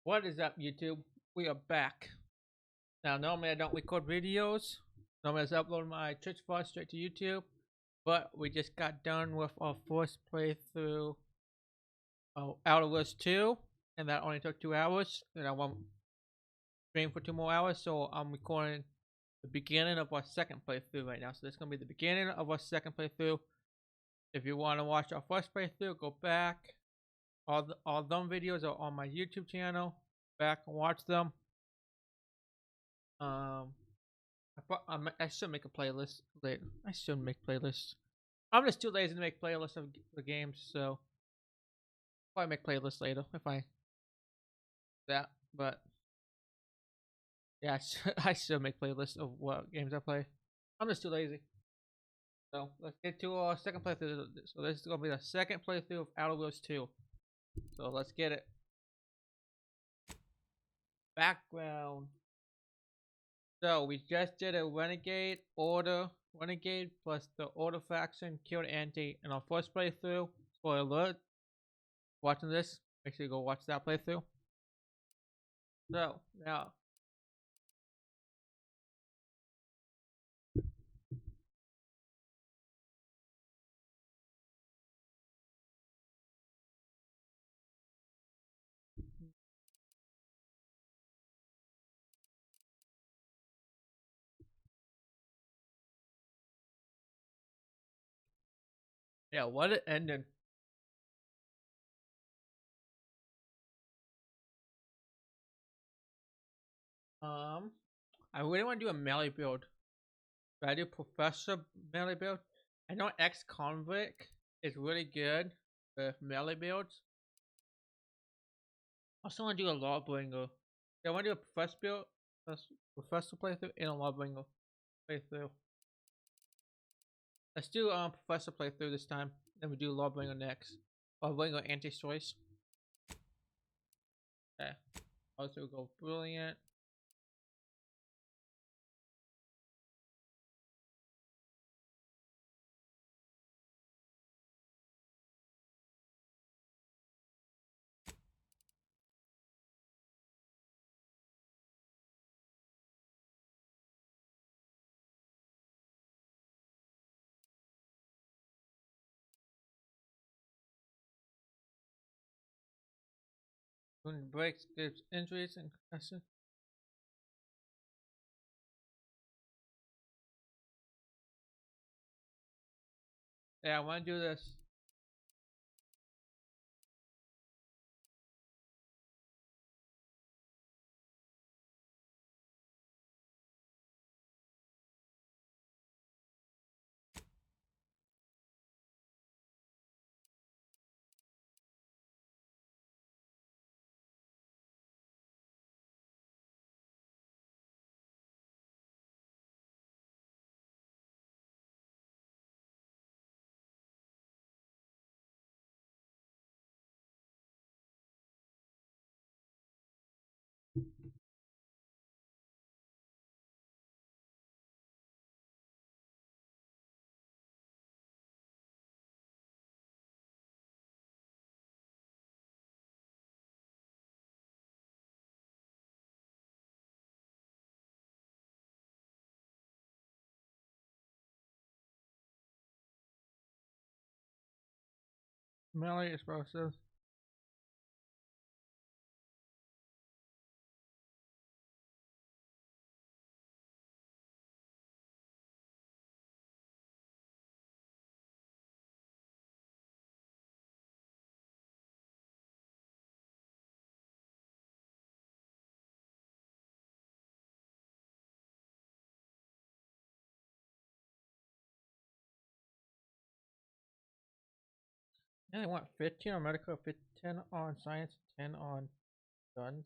What is up, YouTube? We are back. Now, normally I don't record videos. Normally I just upload my Twitch VOD straight to YouTube. But we just got done with our first playthrough of Outer Worlds 2. And that only took 2 hours. And I won't stream for 2 more hours. So I'm recording the beginning of our second playthrough right now. So this is going to be the beginning of our second playthrough. If you want to watch our first playthrough, go back. All them videos are on my YouTube channel. Back and watch them. Um, I should make a playlist later. I should make playlists. I'm just too lazy to make playlists of the games, so I'll probably make playlists later if I that. But yeah, I should make playlists of what games I play. I'm just too lazy. So let's get to our second playthrough. So this is gonna be the second playthrough of Outer Worlds 2. So let's get it. Background. So we just did a Renegade plus the Order faction killed Anti in our first playthrough. Spoiler alert. Watching this, make sure you go watch that playthrough. So now, yeah, what it ended. Um, I really want to do a melee build. But I do Professor melee build. I know ex-convict is really good with melee builds. I also want to do a Lawbringer. Yeah, I want to do a Professor build, Professor playthrough, and a Lawbringer playthrough. Let's do Professor playthrough this time. Then we do Lawbringer next. Lawbringer anti-choice. Okay. Also go brilliant. When breaks gives injuries and concussion. Yeah, I want to do this. Melee explosives. Yeah, I want 15 on medical, 10 on science, 10 on guns.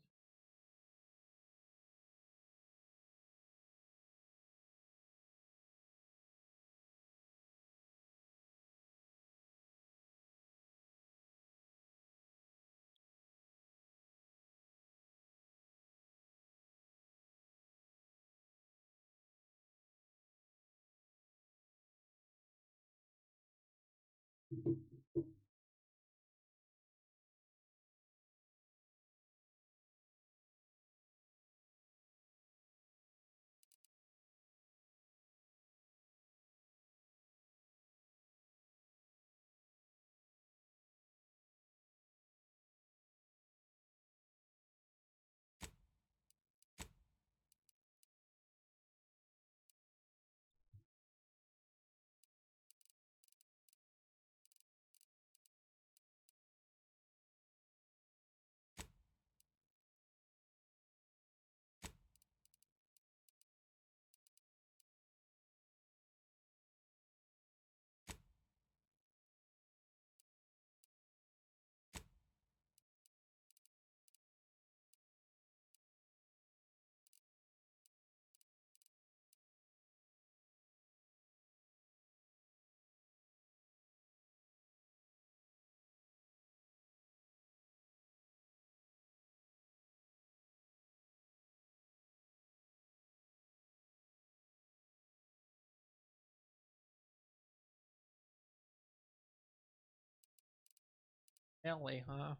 Melee, huh?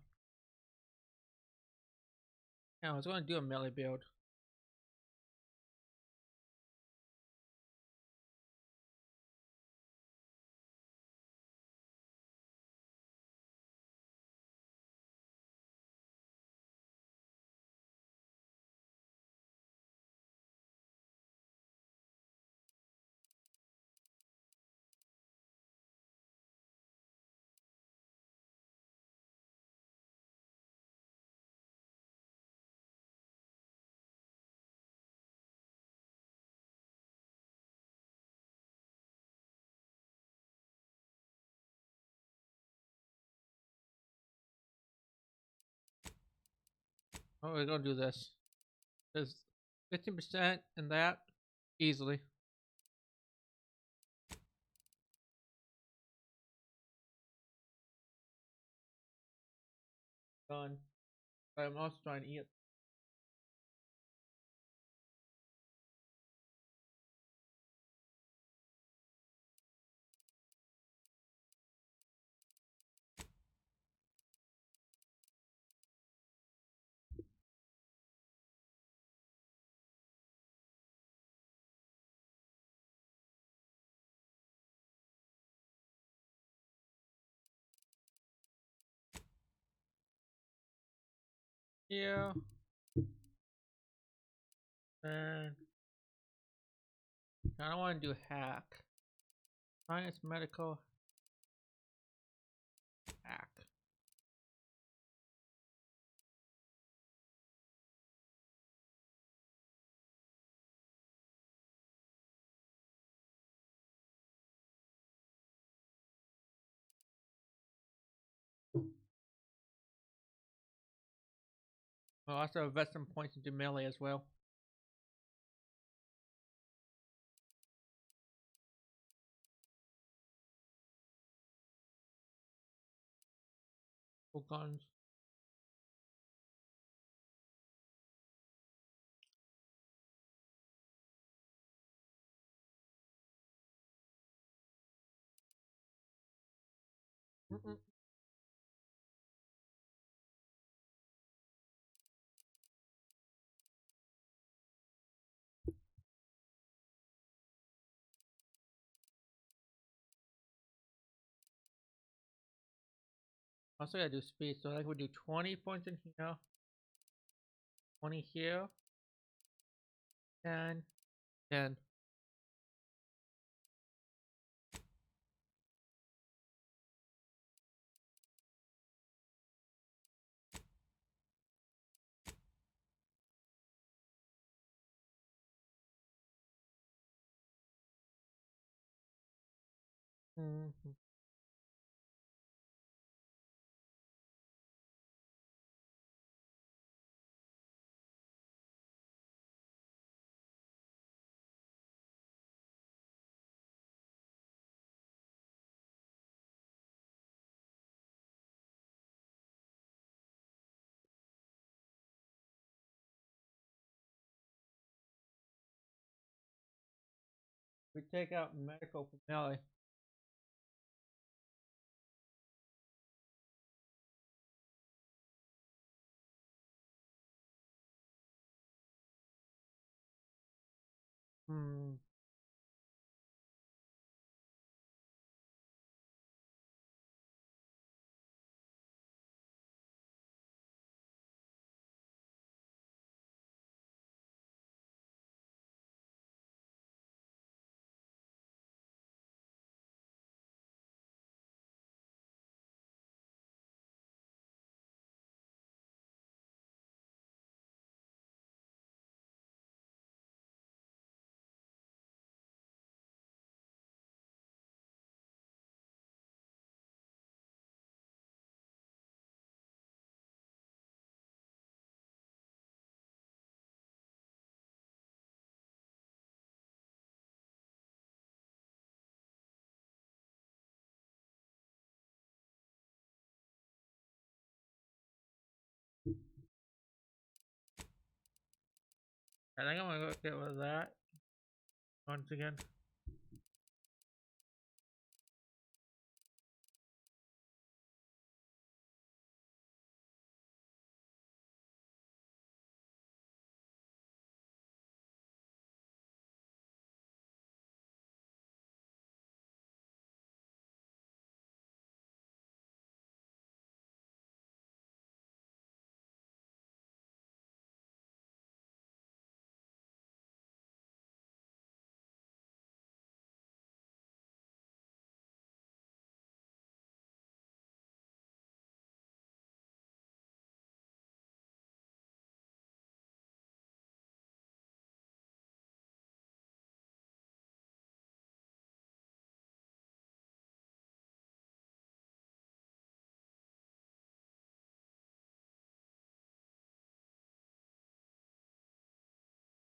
Yeah, I was gonna do a melee build. Oh, we're gonna do this. There's 15% in that easily. Done. But I'm also trying to eat. Yeah. And I don't want to do hack. Science, medical, hack. I'll also invest some points into melee as well. Full guns. Mm-mm. Also gotta do speed, so I would do 20 points in here, 20 here, 10, 10. Mm-hmm. We take out medical for melee. Hmm. I think I'm gonna go get rid of that once again.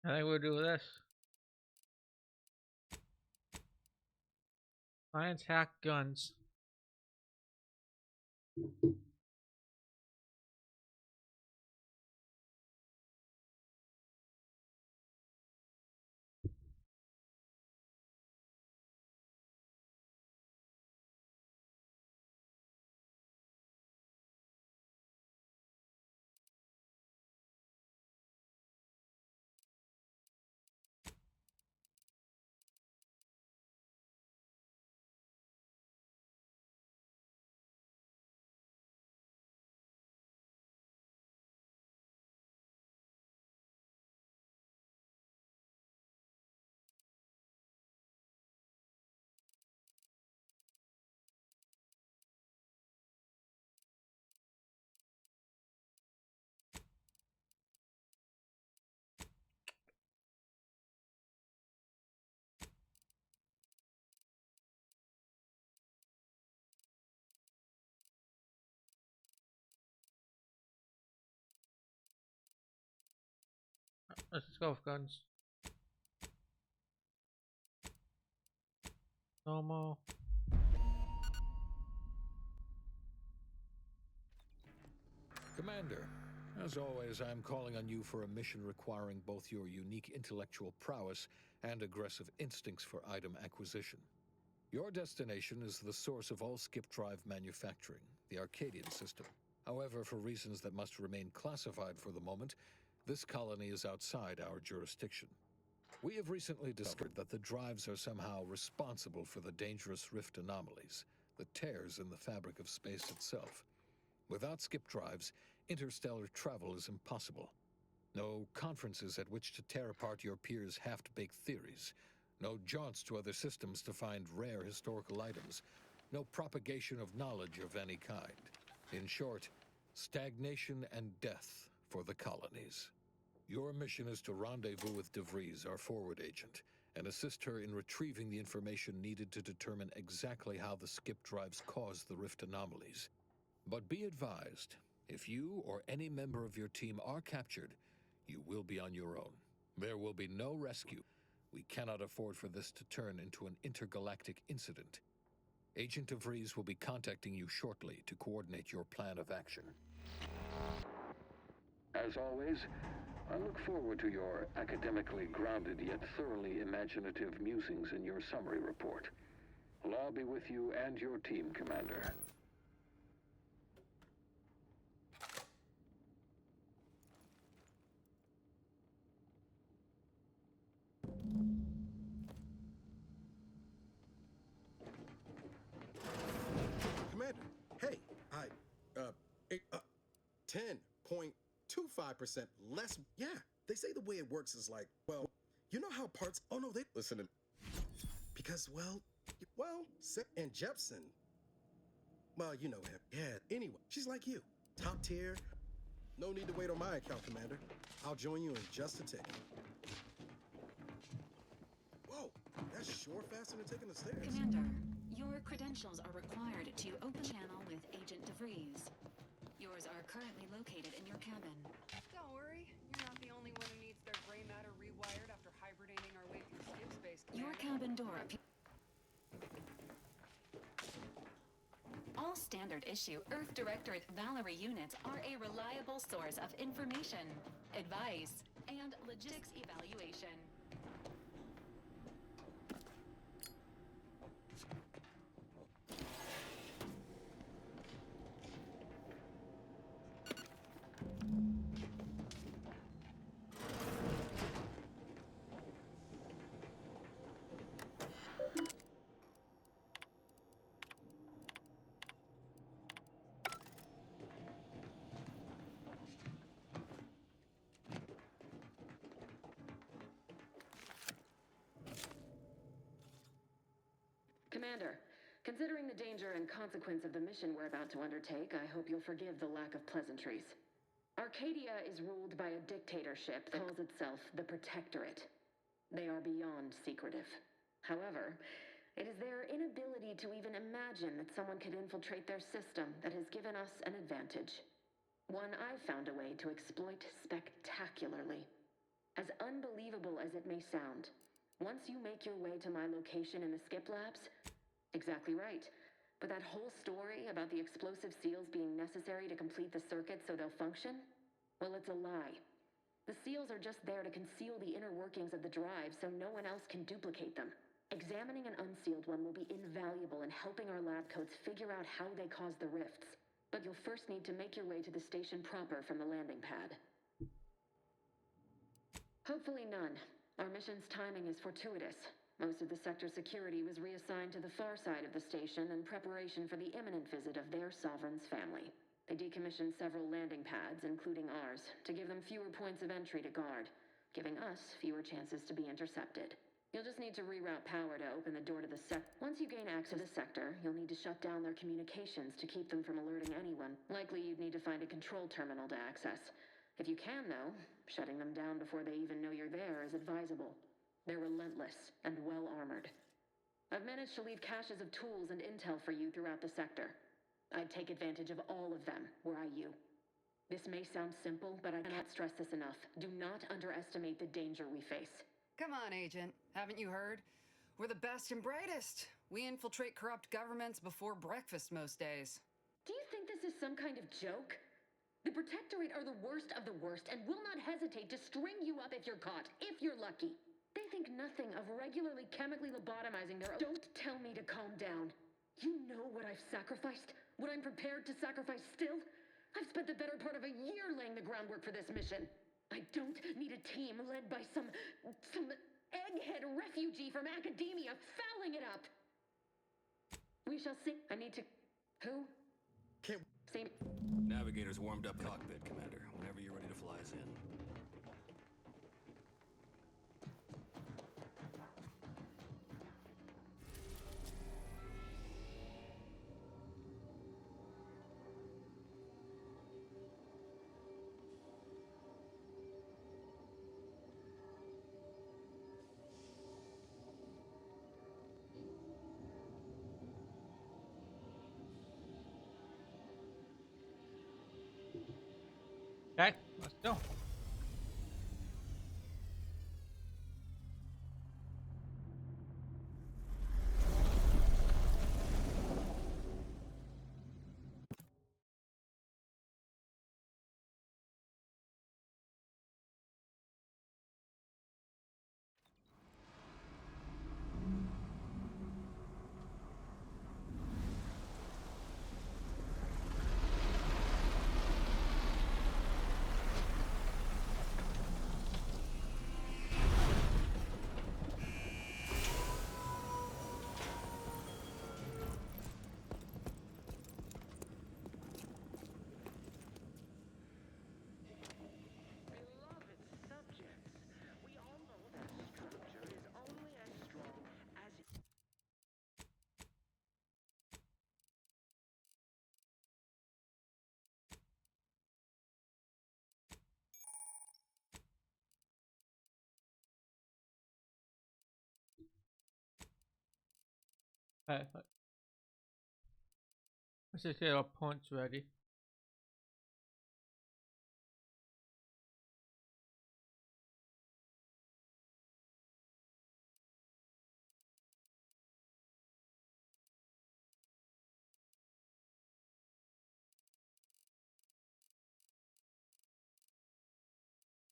I think we'll do this. Science hack guns. Let's go with guns. Normal. Commander, as always, I'm calling on you for a mission requiring both your unique intellectual prowess and aggressive instincts for item acquisition. Your destination is the source of all skip drive manufacturing, the Arcadian system. However, for reasons that must remain classified for the moment, this colony is outside our jurisdiction. We have recently discovered that the drives are somehow responsible for the dangerous rift anomalies, the tears in the fabric of space itself. Without skip drives, interstellar travel is impossible. No conferences at which to tear apart your peers' half-baked theories. No jaunts to other systems to find rare historical items. No propagation of knowledge of any kind. In short, stagnation and death for the colonies. Your mission is to rendezvous with DeVries, our forward agent, and assist her in retrieving the information needed to determine exactly how the skip drives cause the rift anomalies. But be advised, if you or any member of your team are captured, you will be on your own. There will be no rescue. We cannot afford for this to turn into an intergalactic incident. Agent DeVries will be contacting you shortly to coordinate your plan of action. As always, I look forward to your academically grounded yet thoroughly imaginative musings in your summary report. Law be with you and your team, Commander. Commander, hey, 10.25% less. Yeah, they say the way it works is like, well, you know how parts. Oh no, they listen to. Because and Jepson. Well, you know him. Yeah. Anyway, she's like you, top tier. No need to wait on my account, Commander. I'll join you in just a tick. Whoa, that's sure faster than taking the stairs. Commander, your credentials are required to open channel with Agent DeVries. Yours are currently located in your cabin. Don't worry, you're not the only one who needs their gray matter rewired after hibernating our way through skip space, Commander. Your cabin door All standard issue Earth Directorate Valerie units are a reliable source of information, advice, and logistics evaluation. Commander, considering the danger and consequence of the mission we're about to undertake, I hope you'll forgive the lack of pleasantries. Arcadia is ruled by a dictatorship that calls itself the Protectorate. They are beyond secretive. However, it is their inability to even imagine that someone could infiltrate their system that has given us an advantage. One I've found a way to exploit spectacularly. As unbelievable as it may sound, once you make your way to my location in the Skip Labs, exactly right. But that whole story about the explosive seals being necessary to complete the circuit so they'll function? Well, it's a lie. The seals are just there to conceal the inner workings of the drive so no one else can duplicate them. Examining an unsealed one will be invaluable in helping our lab coats figure out how they cause the rifts. But you'll first need to make your way to the station proper from the landing pad. Hopefully none. Our mission's timing is fortuitous. Most of the sector security was reassigned to the far side of the station in preparation for the imminent visit of their sovereign's family. They decommissioned several landing pads, including ours, to give them fewer points of entry to guard, giving us fewer chances to be intercepted. You'll just need to reroute power to open the door to the Once you gain access to the sector, you'll need to shut down their communications to keep them from alerting anyone. Likely you'd need to find a control terminal to access. If you can, though, shutting them down before they even know you're there is advisable. They're relentless and well-armored. I've managed to leave caches of tools and intel for you throughout the sector. I'd take advantage of all of them, were I you. This may sound simple, but I cannot stress this enough. Do not underestimate the danger we face. Come on, Agent. Haven't you heard? We're the best and brightest. We infiltrate corrupt governments before breakfast most days. Do you think this is some kind of joke? The Protectorate are the worst of the worst and will not hesitate to string you up if you're caught, if you're lucky. They think nothing of regularly chemically lobotomizing their own. Don't tell me to calm down. You know what I've sacrificed? What I'm prepared to sacrifice still? I've spent the better part of a year laying the groundwork for this mission. I don't need a team led by some egghead refugee from academia fouling it up. We shall see. I need to... Who? Can't... Same... Navigator's warmed up cockpit, Commander. Whenever you're ready to fly us in. Okay, let's go. Beloved subjects, we all know that structure is only as strong as Perfect. Let's just get our points ready.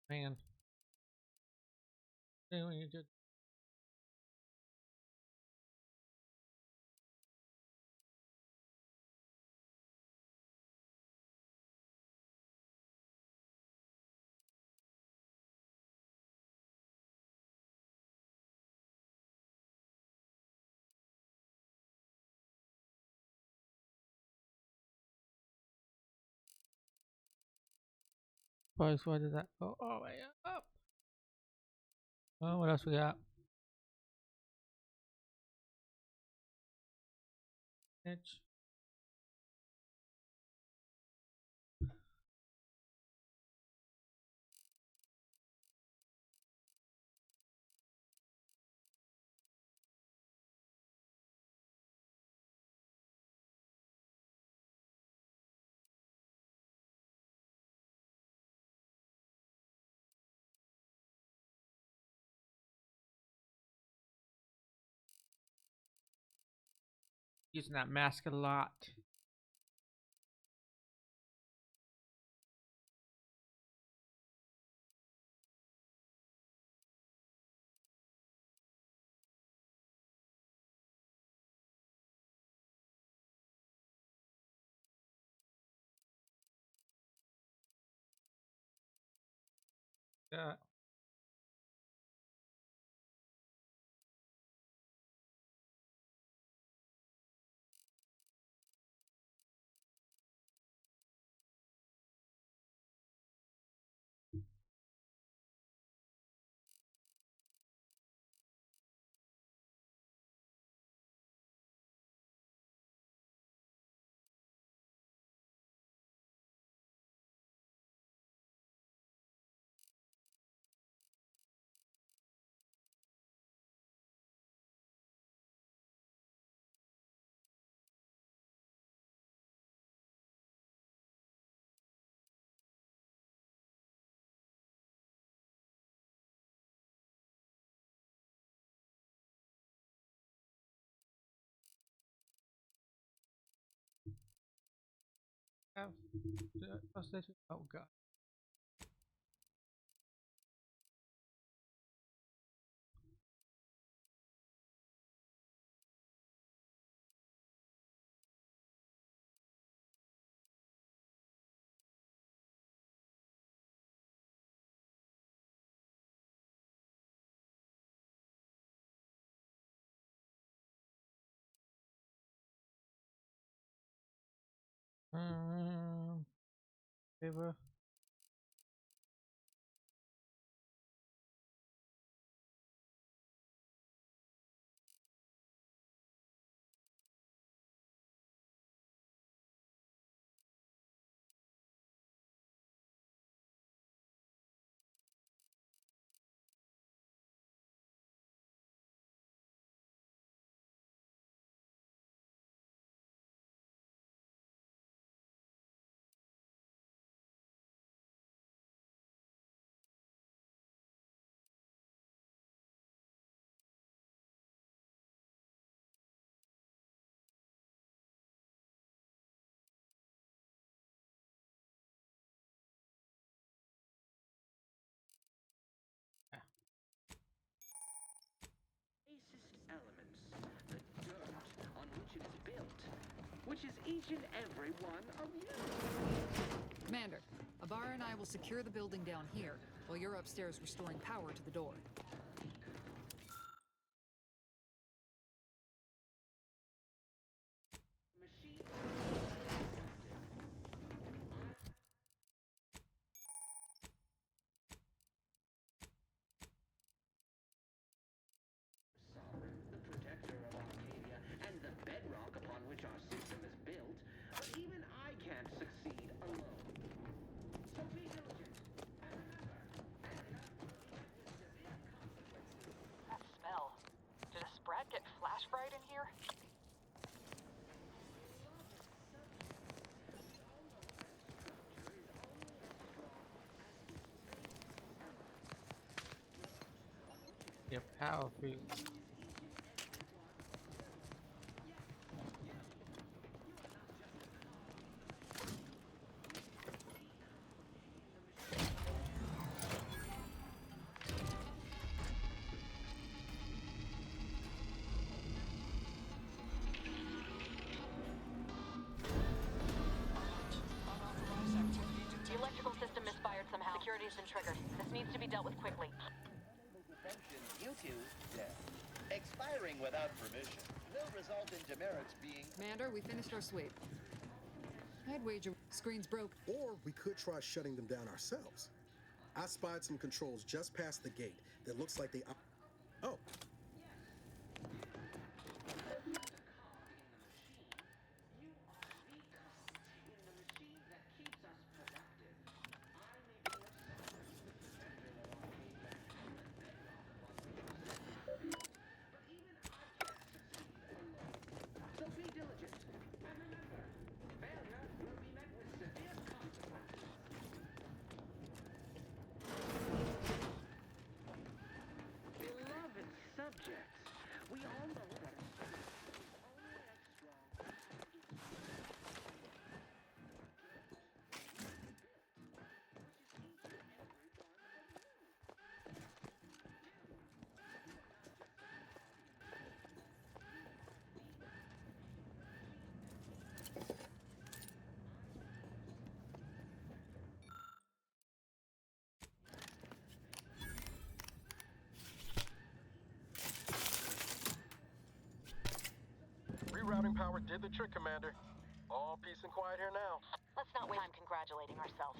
Man. Anyway, you did. Price, where did that go? Oh, way up. Oh, what else we got? Edge. using that mask a lot. Yeah. Oh, oh god. Favor. Basest elements, the dirt on which it is built, which is each and every one of you. Commander, Abara and I will secure the building down here, while you're upstairs restoring power to the door. Machine. The protector of Arcadia and the bedrock upon which our system is built, but even I can't succeed alone. So be diligent, and remember, That smell. Did a sprat get flash fried in here? Your power field. The electrical system misfired somehow. Security's been triggered. This needs to be dealt with quickly. Functions you two, expiring without permission will result in demerits being... Commander, we finished our sweep. I'd wager screen's broke. Or we could try shutting them down ourselves. I spied some controls just past the gate that looks like they... Oh, so be diligent, and remember, failure will be met with severe consequences. Beloved subjects, power did the trick, Commander. All peace and quiet here now. Let's not waste time congratulating ourselves.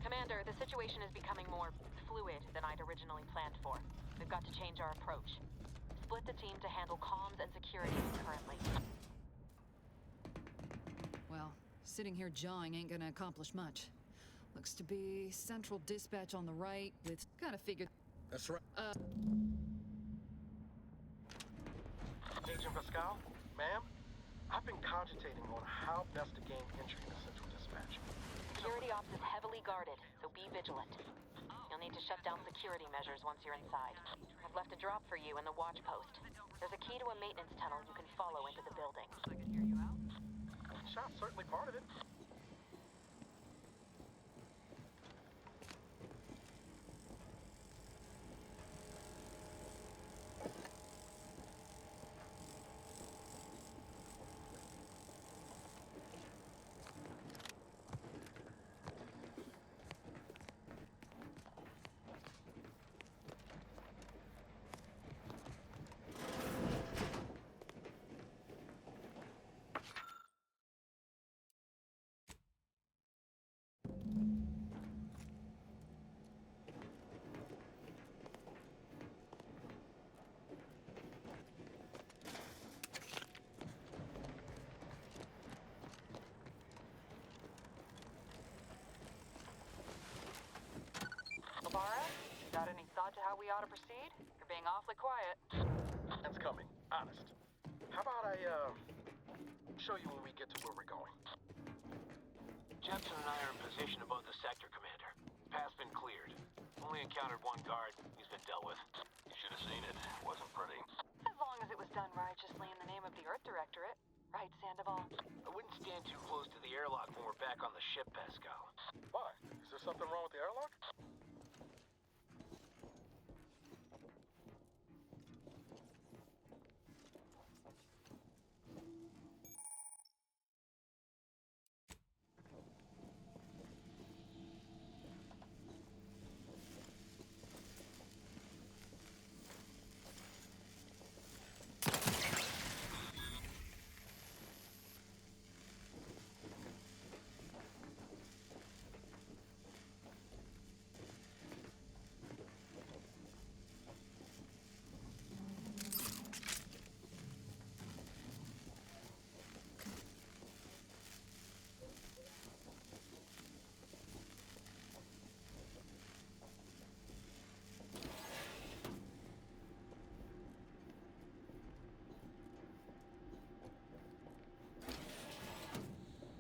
Commander, the situation is becoming more fluid than I'd originally planned for. We've got to change our approach. Split the team to handle comms and security concurrently. Well, sitting here jawing ain't gonna accomplish much. Looks to be central dispatch on the right with... Gotta figure... That's right. Agent Pascal, ma'am, I've been cogitating on how best to gain entry into central dispatch. Security ops is heavily guarded, so be vigilant. You'll need to shut down security measures once you're inside. I've left a drop for you in the watch post. There's a key to a maintenance tunnel you can follow into the building. Shop's certainly part of it. Labara, got any thought to how we ought to proceed? You're being awfully quiet. It's coming, honest. How about I, show you when we get to where we're going? Jepson and I are in position above the sector, Commander. Path's been cleared. Only encountered one guard. He's been dealt with. You should have seen it. Wasn't pretty. As long as it was done righteously in the name of the Earth Directorate. Right, Sandoval? I wouldn't stand too close to the airlock when we're back on the ship, Pascal. Why? Is there something wrong with the airlock?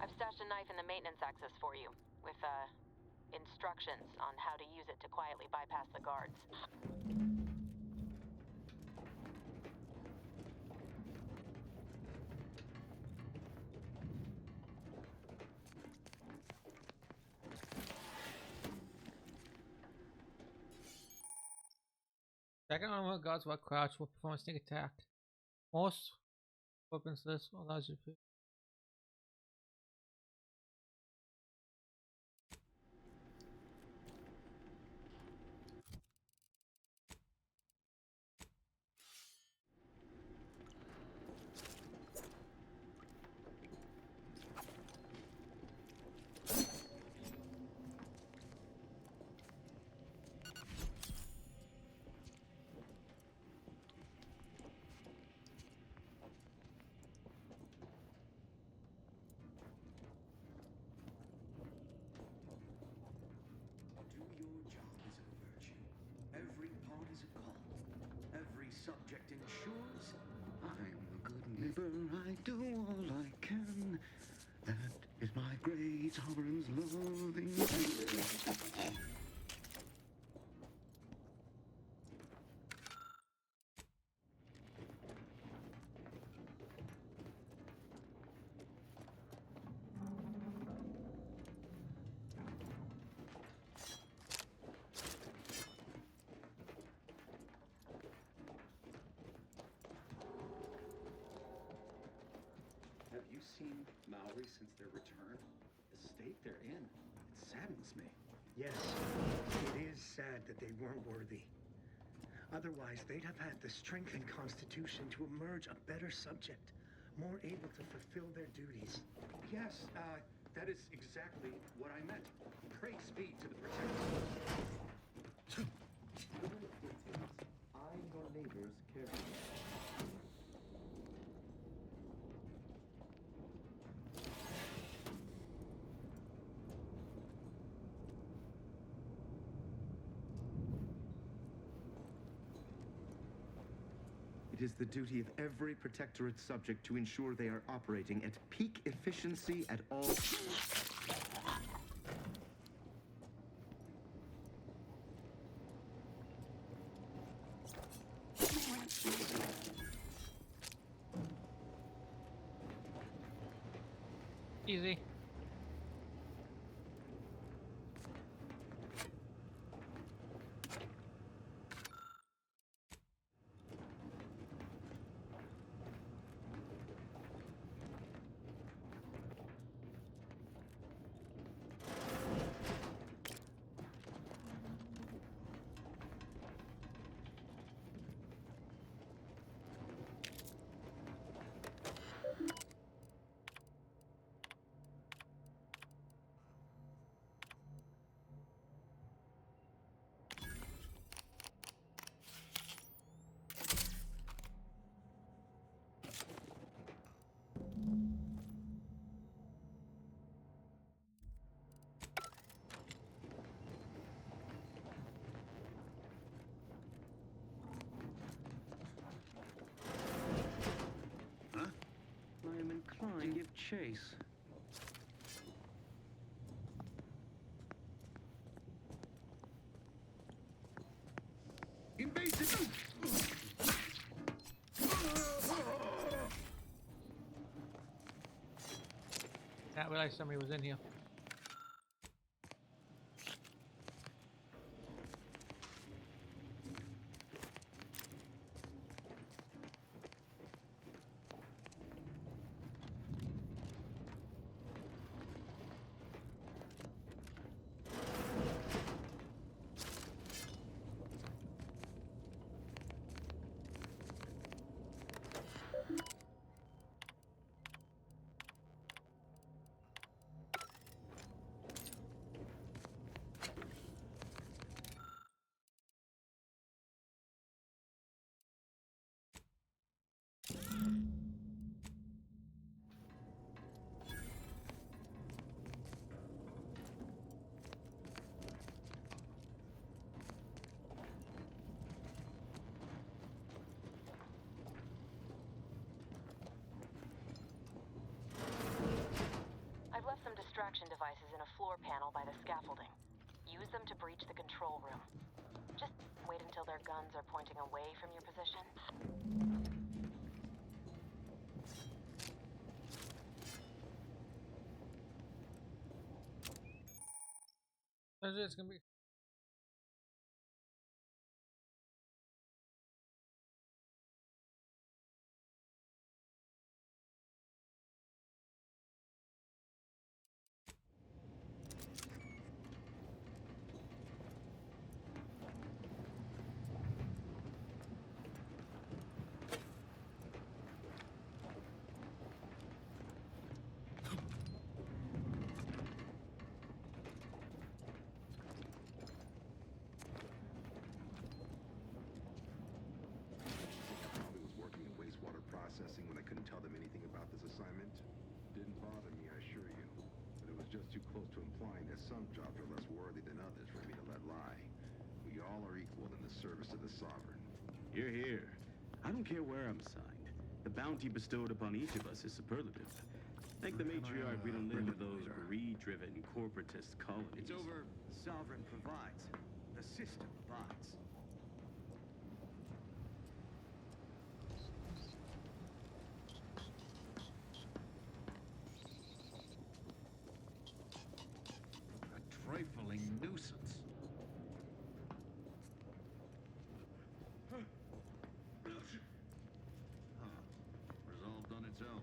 I've stashed a knife in the maintenance access for you, with, instructions on how to use it to quietly bypass the guards. Second armor guards while crouched will perform a sneak attack. Most weapons list allows you to. Subject ensures I'm a good neighbor, I do all I can. That is my great sovereign's loving. seen Maori since their return? The state they're in, it saddens me. Yes, it is sad that they weren't worthy. Otherwise, they'd have had the strength and constitution to emerge a better subject, more able to fulfill their duties. Yes, that is exactly what I meant. Praise be to the Protector. Eye your neighbors carefully. It is the duty of every Protectorate subject to ensure they are operating at peak efficiency at all... Easy. I am inclined to give chase. Invasive! Didn't realize somebody was in here. Distraction devices in a floor panel by the scaffolding. Use them to breach the control room. Just wait until their guns are pointing away from your position. It's gonna be. When I couldn't tell them anything about this assignment. Didn't bother me, I assure you. But it was just too close to implying that some jobs are less worthy than others for me to let lie. We all are equal in the service of the Sovereign. Hear, hear. I don't care where I'm assigned. The bounty bestowed upon each of us is superlative. Thank the matriarch we don't live with those greed-driven corporatist colonies. It's over. The Sovereign provides. The system abides. Trifling nuisance. Resolved on its own.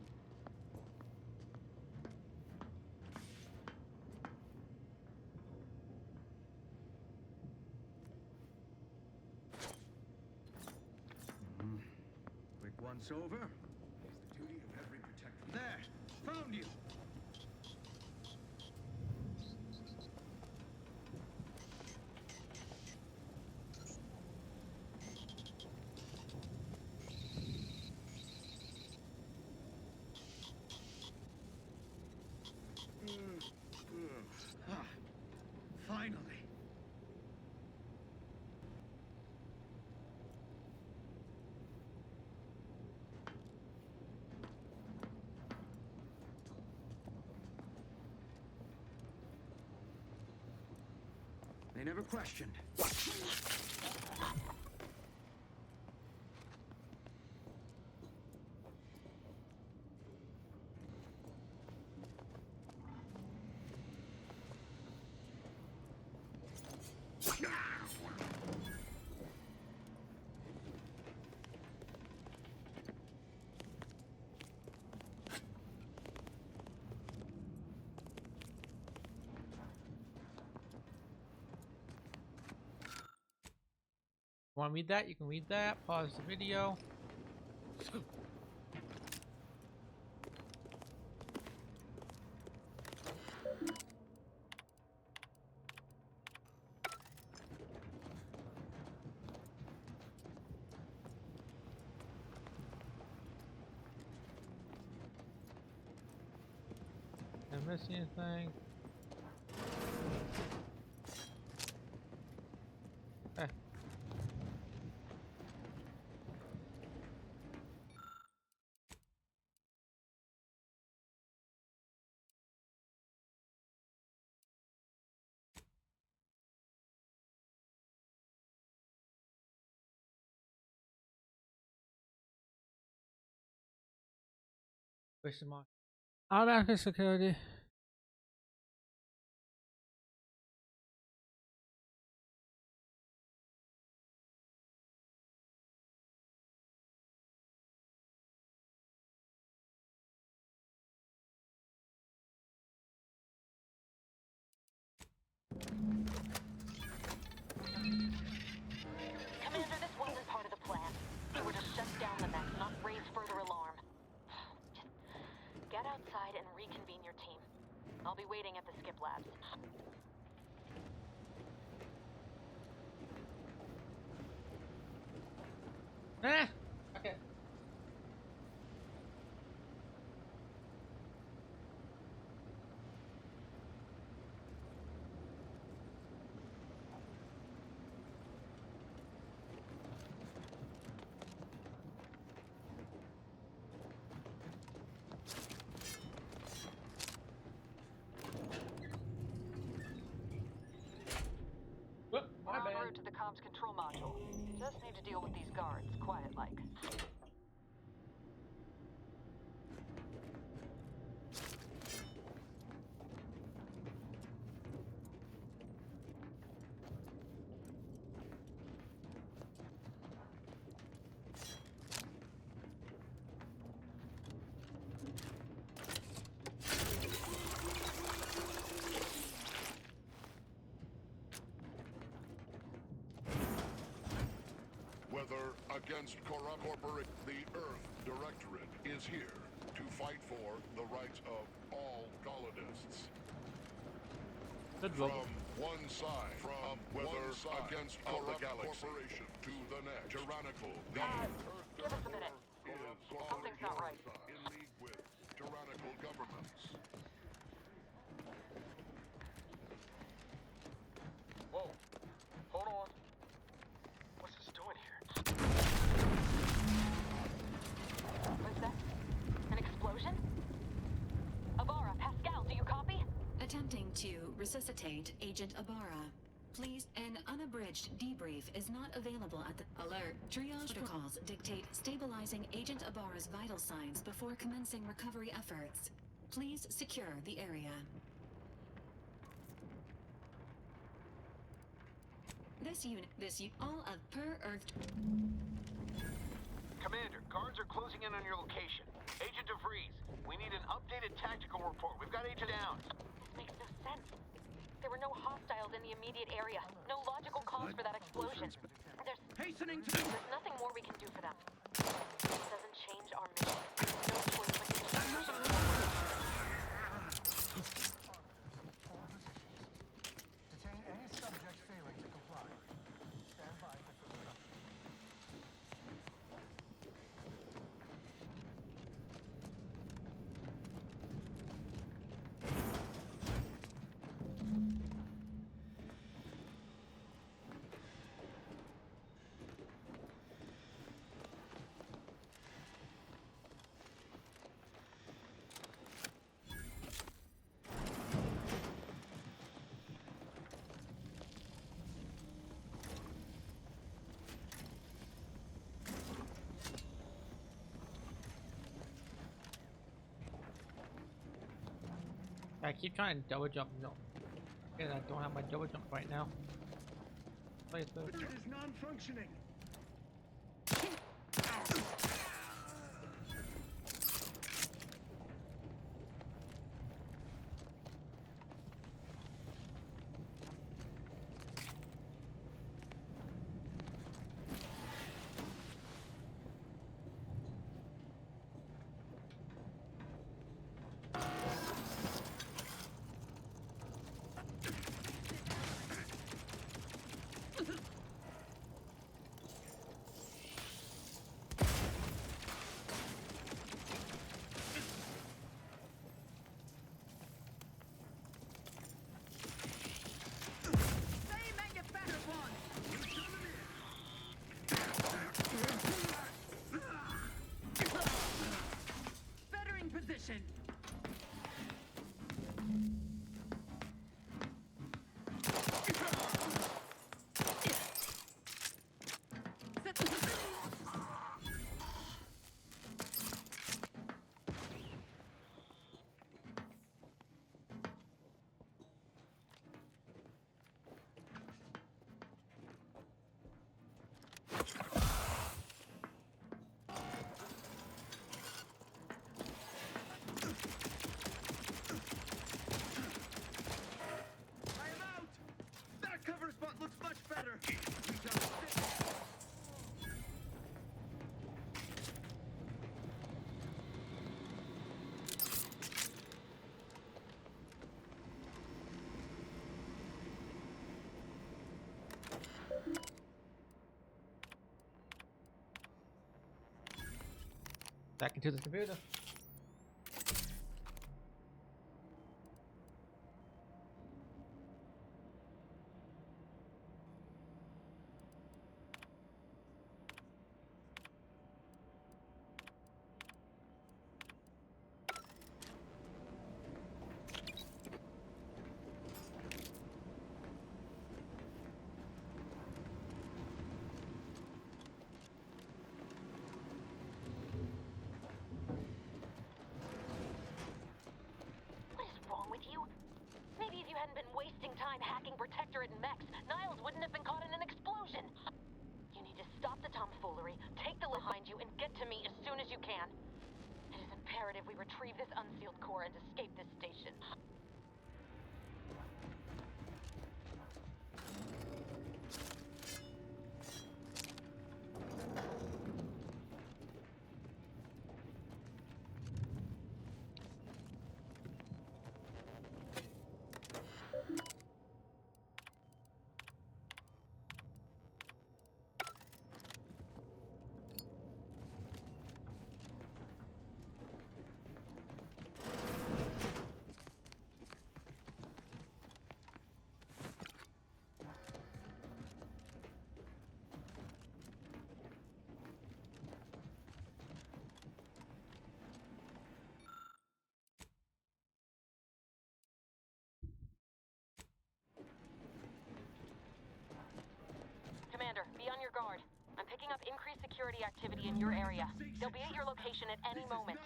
it's over. It's the duty of every protector. There! Found you! Finally. They never questioned. Want to read that? You can read that. Pause the video. Did I miss anything? Question mark. Automatic security. Commander, this wasn't part of the plan. We were to shut down the mess, not raise further alarm. Just get outside and reconvene your team. I'll be waiting at the skip labs. Ah! Okay. We're en route to the comms control module. Just need to deal with these guards, quiet-like. Weather against corporate, the Earth Directorate is here to fight for the rights of all colonists. From one side, weather against the galaxy corporation to the next, tyrannical. The Earth Give us a minute. Something's not right. In league with tyrannical governments. Whoa. Hold on. What's this doing here? What's that? An explosion? Avara, Pascal, do you copy? Attempting to resuscitate Agent Abara. Please, an unabridged debrief is not available at the alert. Triage protocols dictate stabilizing Agent Abara's vital signs before commencing recovery efforts. Please secure the area. All of Per-Earth... Commander, guards are closing in on your location. Agent DeVries, we need an updated tactical report. We've got Agent down. This makes no sense. There were no hostiles in the immediate area. No logical cause for that explosion. There's nothing more we can do for them. It doesn't change our mission. No choice but to keep pushing forward. Detain any subject failing to comply. Stand by for further updates. I keep trying to double jump. No, and I don't have my double jump right now. Play through. It is non-functioning. Position. Cover spot looks much better. Back into the computer. Time hacking Protectorate and mechs, Niles wouldn't have been caught in an explosion. You need to stop the tomfoolery, take the behind you, and get to me as soon as you can. It is imperative we retrieve this unsealed core and escape this station. Commander, be on your guard. I'm picking up increased security activity in your area. They'll be at your location at any moment.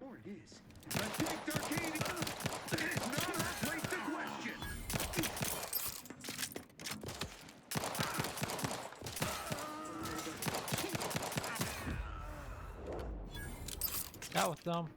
Or it is. Attacked Arcadia! It's not our place to question! That was dumb.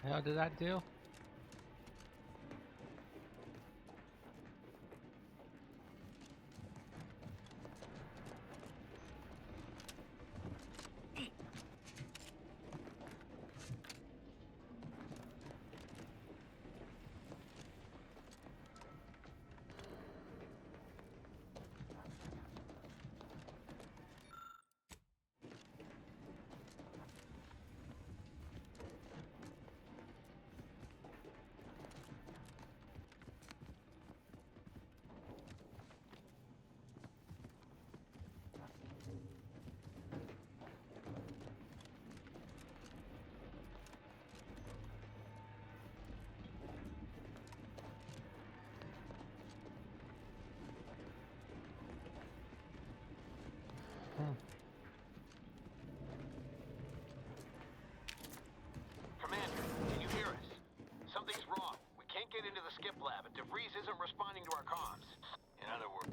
The hell did that do? Commander, can you hear us? Something's wrong. We can't get into the skip lab, and DeVries isn't responding to our comms. In other words...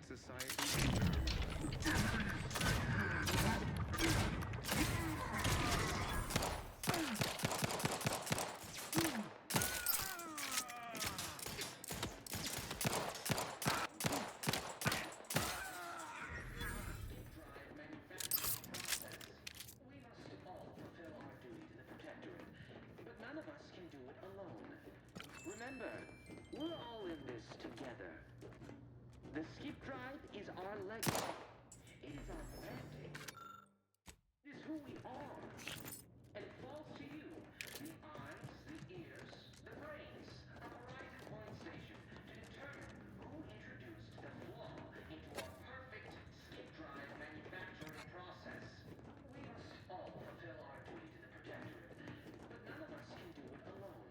Society. Remember, we're all in this together. The skip drive is our legacy. It is our branding. It is who we are. And it falls to you, the eyes, the ears, the brains of Horizon Point Station to determine who introduced the flaw into our perfect skip drive manufacturing process. We must all fulfill our duty to the Protectorate, but none of us can do it alone.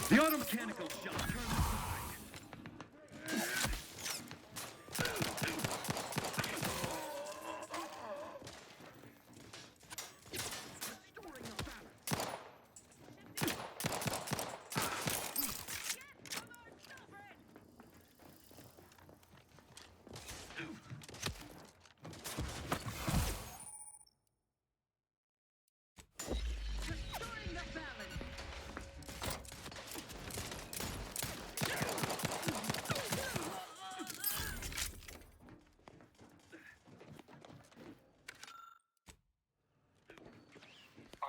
The automechanical shot turns aside. Restoring the balance. Restoring the balance.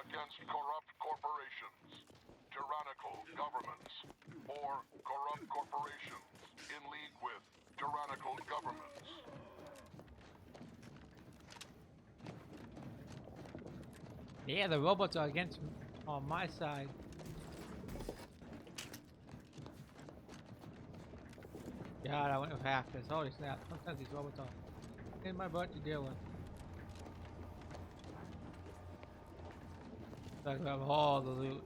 Against corrupt corporations, tyrannical governments, or corrupt corporations in league with tyrannical governments. Yeah, the robots are against on my side. God, I went with hackers. Holy snap! Sometimes these robots are in my butt to deal with. I grab all the loot.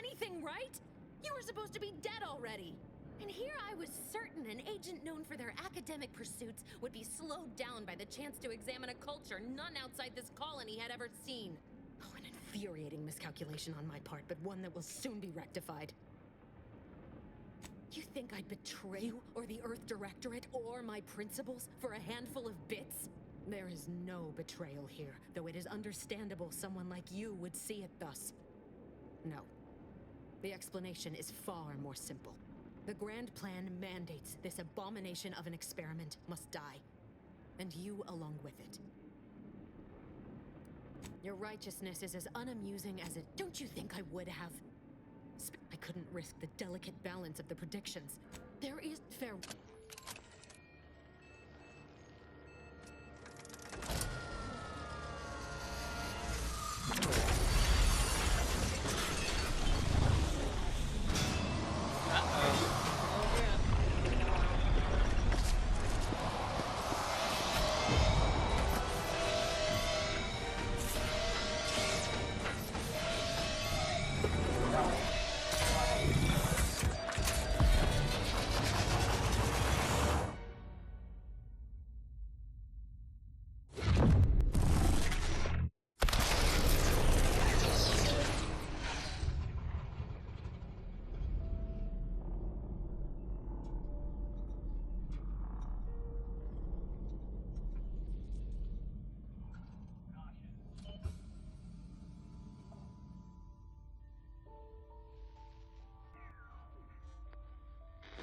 anything right? You were supposed to be dead already. And here I was certain an agent known for their academic pursuits would be slowed down by the chance to examine a culture none outside this colony had ever seen. Oh, an infuriating miscalculation on my part, but one that will soon be rectified. You think I'd betray you, or the Earth Directorate, or my principals for a handful of bits? There is no betrayal here, though it is understandable someone like you would see it thus. No. The explanation is far more simple. The Grand Plan mandates this abomination of an experiment must die. And you along with it. Your righteousness is as unamusing as it... Don't you think I would have? I couldn't risk the delicate balance of the predictions. There is fair...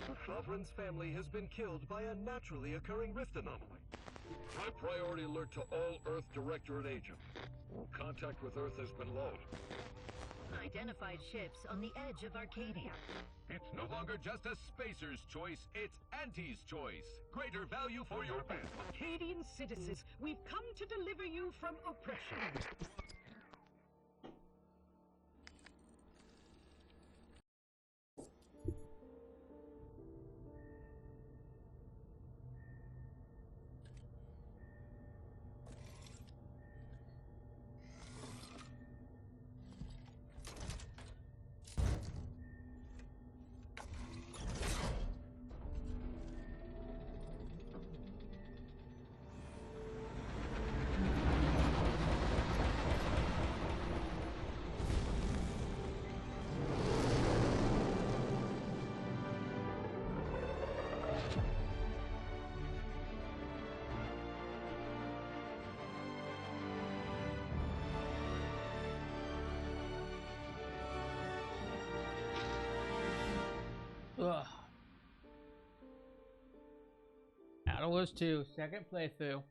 The Sovereign's family has been killed by a naturally occurring rift anomaly. High priority alert to all Earth Directorate agents. Contact with Earth has been low. Identified ships on the edge of Arcadia. It's no longer just a spacer's choice, it's Auntie's choice. Greater value for your band. Arcadian citizens, we've come to deliver you from oppression. Ugh. Outlaws 2, second playthrough.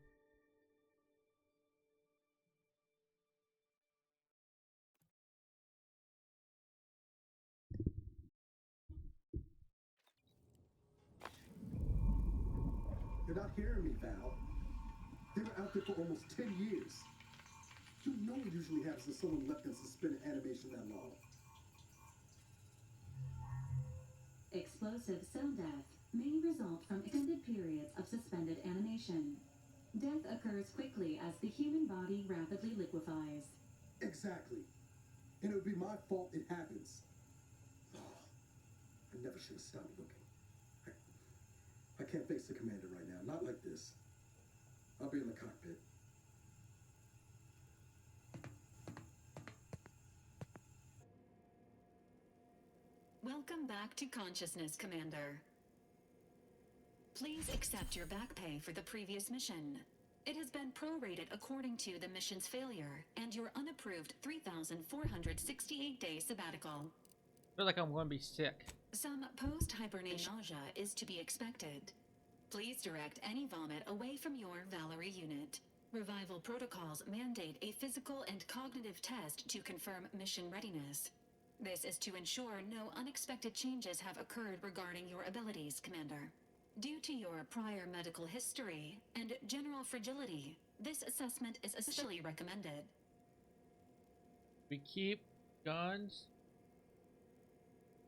You're not hearing me, Val. They were out there for almost 10 years. You know what usually happens when someone left in suspended animation that long. Explosive cell death may result from extended periods of suspended animation. Death occurs quickly as the human body rapidly liquefies. Exactly. And it would be my fault it happens. Oh, I never should have stopped looking. I can't face the commander right now. Not like this. I'll be in the cockpit. Welcome back to consciousness, Commander. Please accept your back pay for the previous mission. It has been prorated according to the mission's failure and your unapproved 3,468-day sabbatical. I feel like I'm going to be sick. Some post-hibernation nausea is to be expected. Please direct any vomit away from your Valerie unit. Revival protocols mandate a physical and cognitive test to confirm mission readiness. This is to ensure no unexpected changes have occurred regarding your abilities, Commander. Due to your prior medical history and general fragility, this assessment is especially recommended. We keep guns.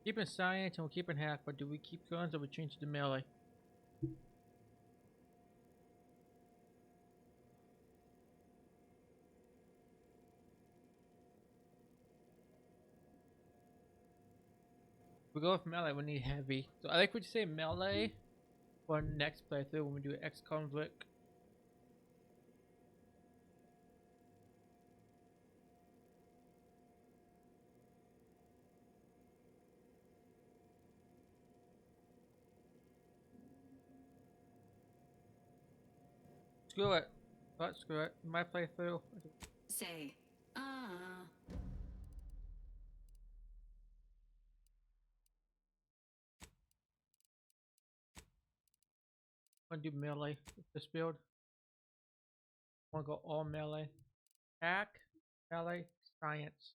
Keeping science and we're keeping hack, but do we keep guns or we change to melee? We go with melee, we need heavy. So I think we just say melee for next playthrough when we do X-Conflict. Screw it. But screw it. My playthrough. Say, I'm gonna do melee with this build. I wanna go all melee. Hack, melee, science.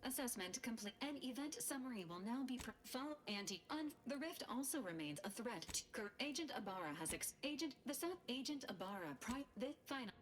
assessment complete. An event summary will now be follow the rift also remains a threat to Agent Ibarra has Agent Ibarra the final.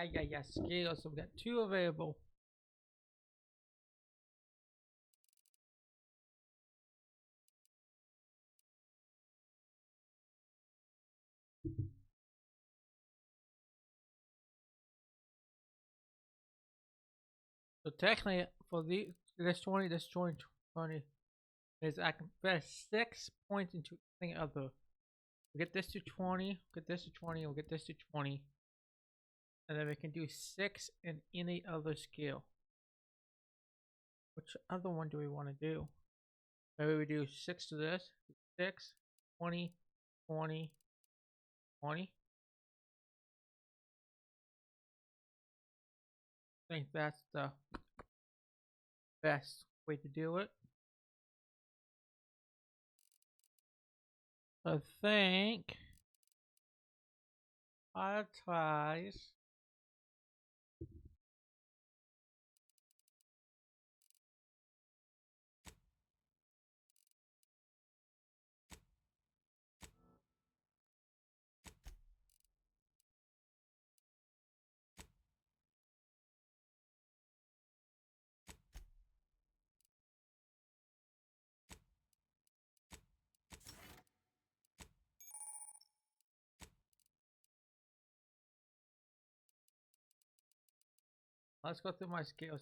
Yeah, skills. So we got 2 available. So technically, for this 20 is I can invest 6 points into anything other. We get this to 20, get this to 20, we'll get this to 20. And then we can do 6 in any other skill. Which other one do we want to do? Maybe we do 6 to this, 6, 20, 20, 20. I think that's the best way to do it. I think I'll try. Let's go through my skills.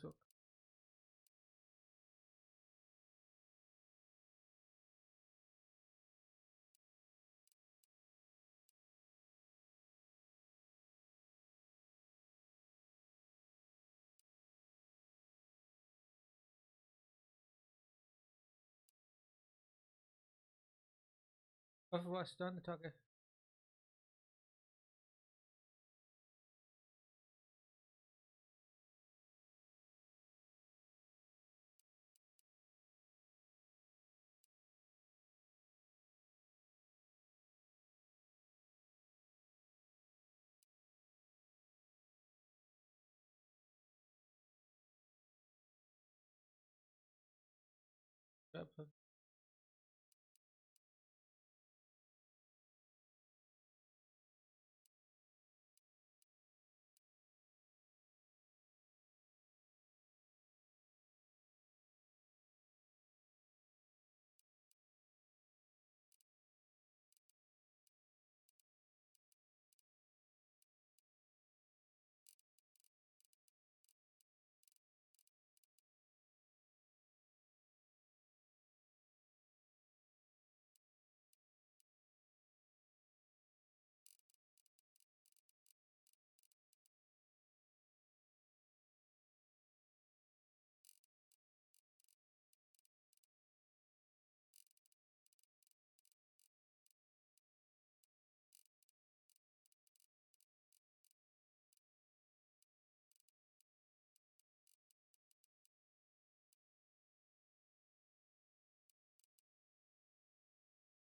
Before I start the talk.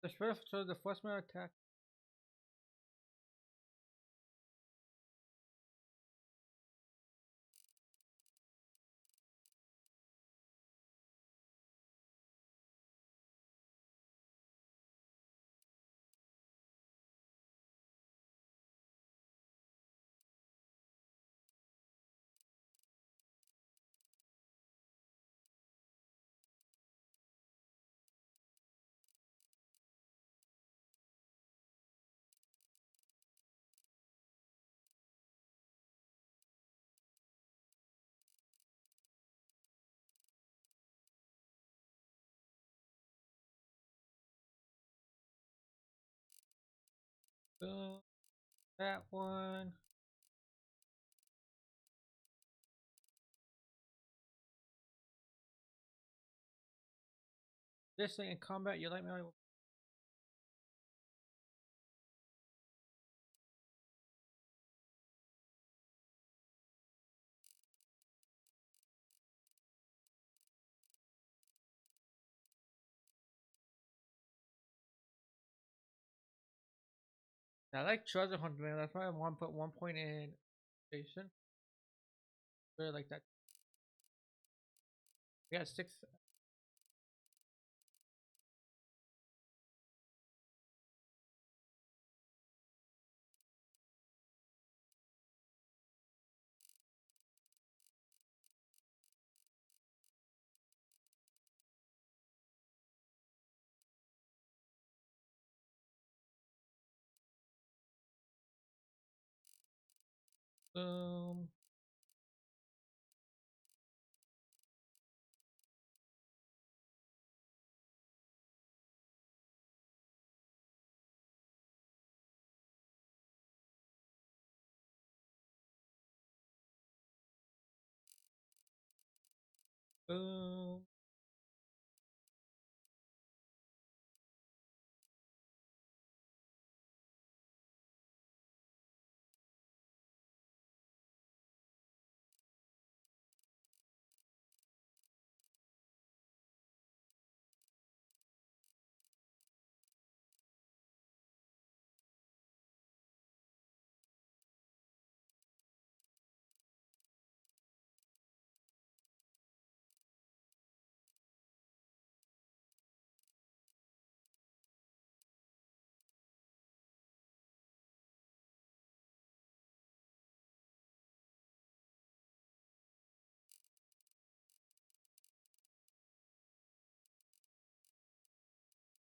The first, so the first man attack. Boom. That one. This thing in combat, you like me? I like treasure hunt, man. That's why I want to put 1 point in station. Really like that. We got 6. Boom. Boom.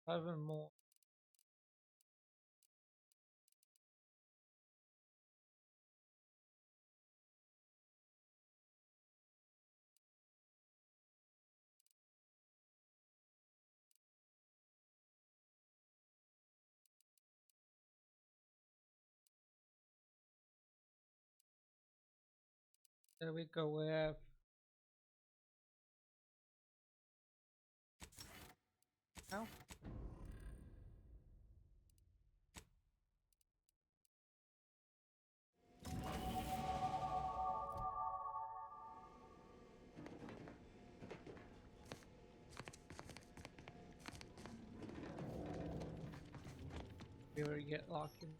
Seven more. There we go with now. Here we get locked in.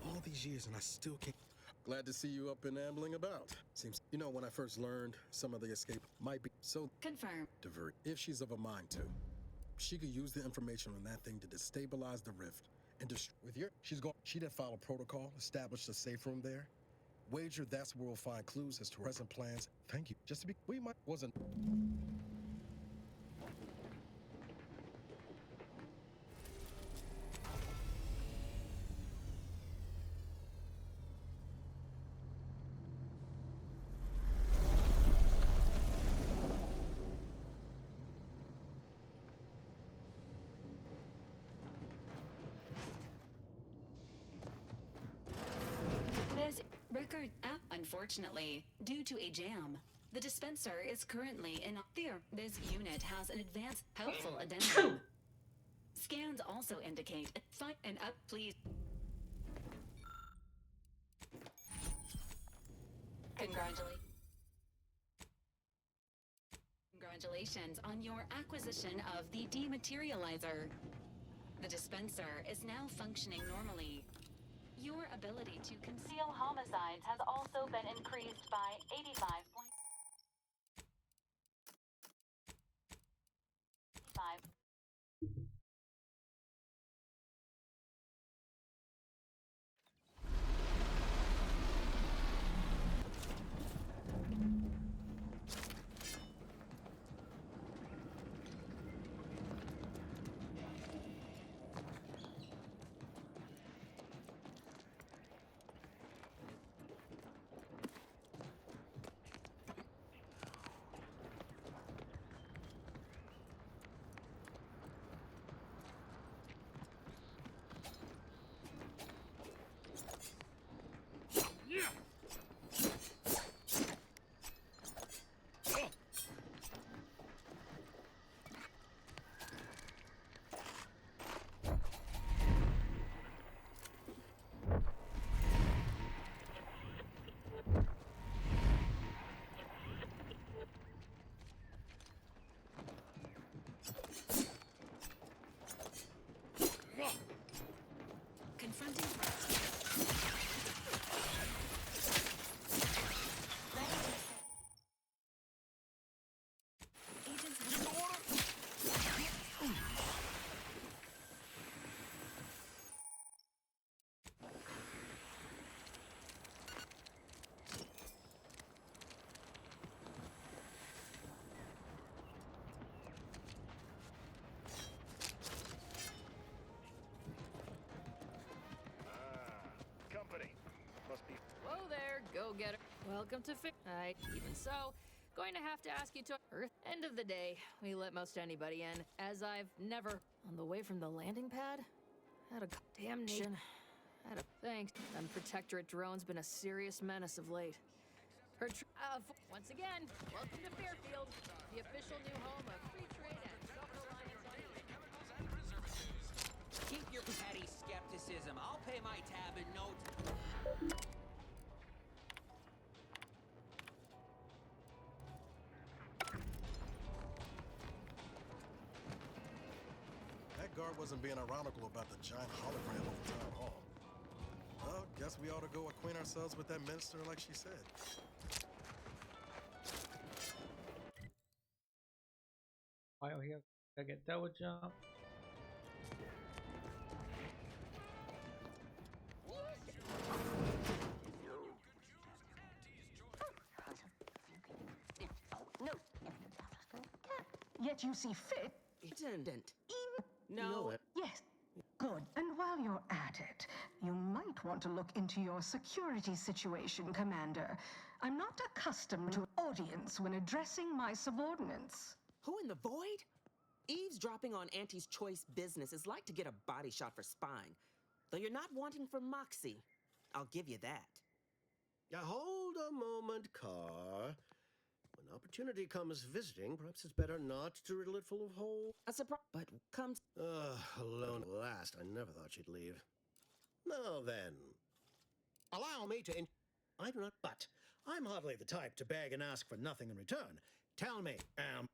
All these years and I still can't. Glad to see you up and ambling about. Seems, you know, when I first learned some of the escape might be so Confirm. divert if she's of a mind to. she could use the information on that thing to destabilize the rift and she did follow protocol, established a safe room there. Wager that's where we'll find clues as to her present plans. Thank you. Just to be, we might wasn't. Record app, unfortunately, due to a jam. The dispenser is currently in there. This unit has an advanced helpful addendum. Scans also indicate find and up, please. Congratulations on your acquisition of the dematerializer. The dispenser is now functioning normally. Your ability to conceal homicides has also been increased by 85.5. Confronting Whoa there, go-getter. Welcome to even so, going to have to ask you to Earth. End of the day, we let most anybody in, as I've never on the way from the landing pad. Had a damnation. Thanks. And Protectorate drone's been a serious menace of late. Once again, welcome to Fairfield, the official new home of free trade and self-reliance on Keep your petty skepticism. I'll pay my tab in no time. That guard wasn't being ironical about the giant hologram of the town hall. Well, guess we ought to go acquaint ourselves with that minister like she said. While here, I get double jump. Yet you see fit. Attendant. No. Yes. Good. And while you're at it, you might want to look into your security situation, Commander. I'm not accustomed to audience when addressing my subordinates. Who in the void? Eavesdropping on Auntie's choice business is like to get a body shot for spine. Though you're not wanting for moxie. I'll give you that. Now hold a moment, Carr. When opportunity comes visiting, perhaps it's better not to riddle it full of holes. A surprise, but comes. Alone at last. I never thought she'd leave. Now then, allow me to. I do not. But I'm hardly the type to beg and ask for nothing in return. Tell me,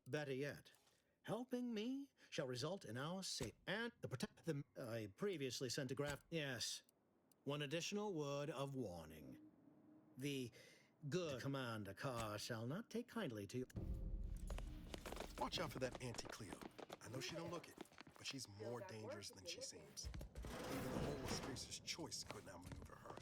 better yet, helping me shall result in our safe and the protect them. I previously sent a graph. Yes, one additional word of warning. The good Commander Carr shall not take kindly to you. Watch out for that Auntie Cleo. I I know she don't look it, but she's more dangerous than she seems. Even the whole of Spacer's Choice couldn't outmaneuver her.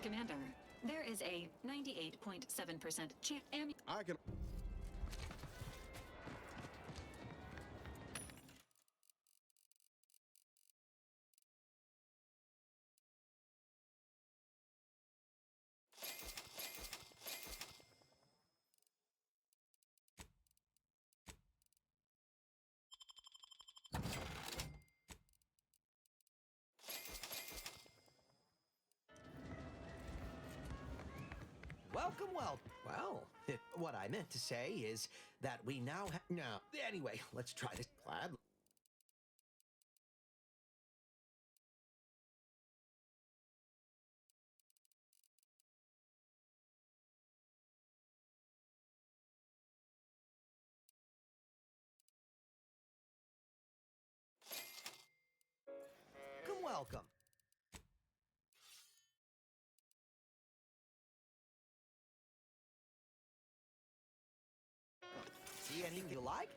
Commander, there is a 98.7% chance. I can. Welcome. Well, what I meant to say is that we now have. No. Anyway, let's try this. Glad. Welcome. See anything you like?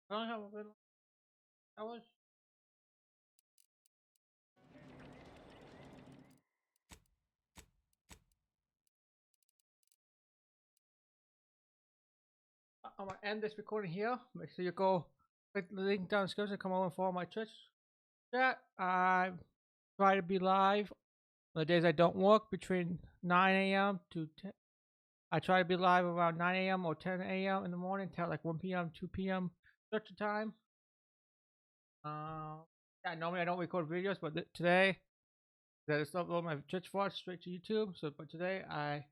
I don't have a little. I was. I'm gonna end this recording here. Make sure you go click the link down in the description and come over and follow my Twitch chat. I try to be live on the days I don't work between 9 a.m. to 10. I try to be live around 9 a.m. or 10 a.m. in the morning till like 1 p.m., 2 p.m. Central time. Yeah, normally I don't record videos, but today I just upload my Twitch VOD straight to YouTube. So, but today I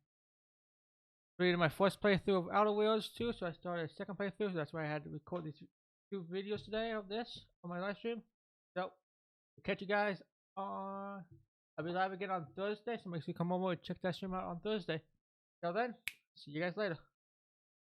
created my first playthrough of Outer Worlds 2, so I started a second playthrough. So that's why I had to record these 2 videos today of this on my live stream. So, I'll catch you guys on. I'll be live again on Thursday, so make sure you come over and check that stream out on Thursday. Till then, see you guys later.